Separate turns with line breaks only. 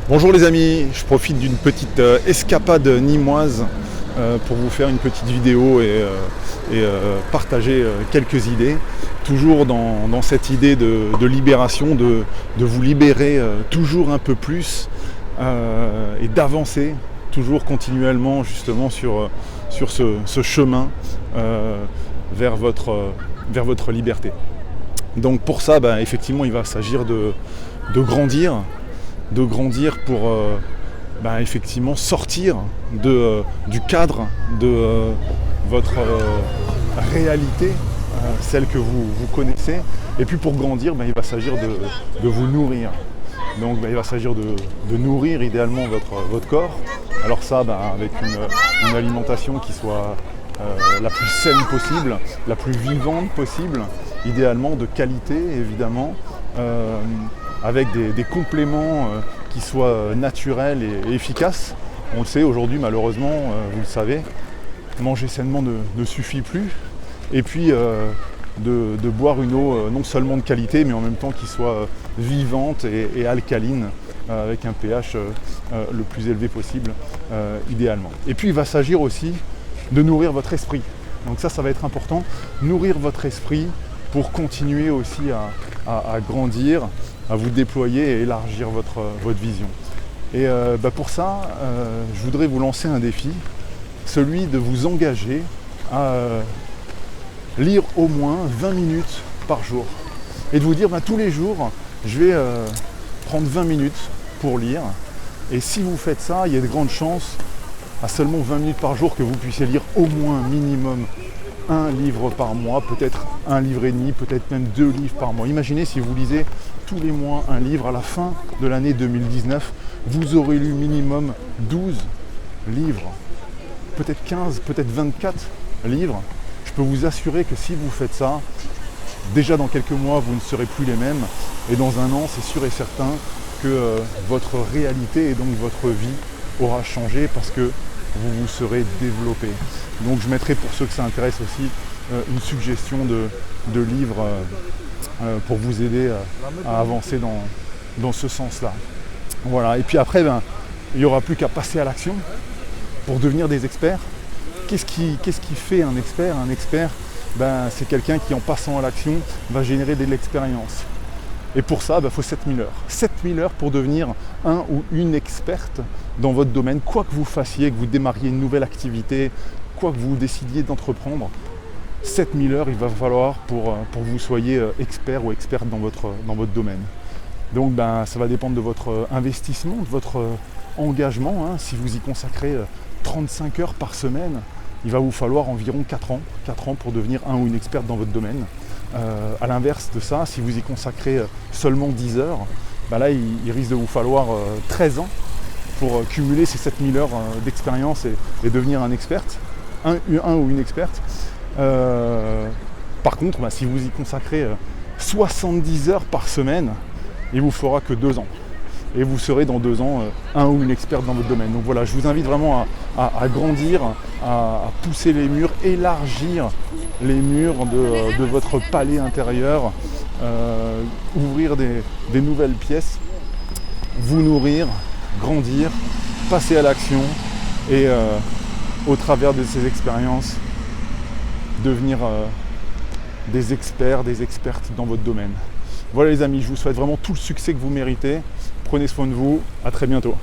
Bonjour les amis, je profite d'une petite escapade nîmoise pour vous faire une petite vidéo et partager quelques idées. Toujours dans cette idée de libération, de vous libérer toujours un peu plus et d'avancer toujours continuellement justement sur ce chemin vers votre liberté. Donc pour ça, effectivement, il va s'agir de grandir pour effectivement sortir du cadre de votre réalité, celle que vous connaissez. Et puis pour grandir, il va s'agir de vous nourrir. Donc il va s'agir de nourrir idéalement votre corps. Alors ça, avec une alimentation qui soit la plus saine possible, la plus vivante possible, idéalement de qualité évidemment, avec des compléments qui soient naturels et efficaces. On le sait aujourd'hui malheureusement, vous le savez, manger sainement ne suffit plus. Et puis de boire une eau non seulement de qualité mais en même temps qui soit vivante et alcaline, avec un pH le plus élevé possible idéalement. Et puis il va s'agir aussi de nourrir votre esprit. Donc ça va être important, nourrir votre esprit pour continuer aussi à grandir, à vous déployer et élargir votre vision. Et pour ça, je voudrais vous lancer un défi, celui de vous engager à lire au moins 20 minutes par jour. Et de vous dire, tous les jours, je vais prendre 20 minutes pour lire. Et si vous faites ça, il y a de grandes chances, à seulement 20 minutes par jour, que vous puissiez lire au moins minimum un livre par mois, peut-être un livre et demi, peut-être même 2 livres par mois. Imaginez si vous lisez tous les mois un livre, à la fin de l'année 2019, vous aurez lu minimum 12 livres, peut-être 15, peut-être 24 livres. Je peux vous assurer que si vous faites ça, déjà dans quelques mois, vous ne serez plus les mêmes. Et dans un an, c'est sûr et certain que votre réalité et donc votre vie aura changé parce que vous vous serez développé. Donc je mettrai, pour ceux que ça intéresse aussi, une suggestion de livres pour vous aider à avancer dans ce sens-là. Voilà. Et puis après, il n'y aura plus qu'à passer à l'action pour devenir des experts. Qu'est-ce qui fait un expert ? Un expert, c'est quelqu'un qui, en passant à l'action, va générer de l'expérience. Et pour ça, il faut 7000 heures. 7000 heures pour devenir un ou une experte dans votre domaine, quoi que vous fassiez, que vous démarriez une nouvelle activité, quoi que vous décidiez d'entreprendre. 7000 heures, il va falloir pour que vous soyez expert ou experte dans votre domaine. Donc ça va dépendre de votre investissement, de votre engagement. Si vous y consacrez 35 heures par semaine, il va vous falloir environ 4 ans pour devenir un ou une experte dans votre domaine. À l'inverse de ça, si vous y consacrez seulement 10 heures, là il risque de vous falloir 13 ans pour cumuler ces 7000 heures d'expérience et devenir un ou une experte. Par contre, si vous y consacrez 70 heures par semaine, il vous fera que 2 ans. Et vous serez dans 2 ans un ou une experte dans votre domaine. Donc voilà, je vous invite vraiment à grandir, à pousser les murs, élargir les murs de votre palais intérieur, ouvrir des nouvelles pièces, vous nourrir, grandir, passer à l'action et au travers de ces expériences, devenir des experts, des expertes dans votre domaine. Voilà les amis, je vous souhaite vraiment tout le succès que vous méritez. Prenez soin de vous, à très bientôt.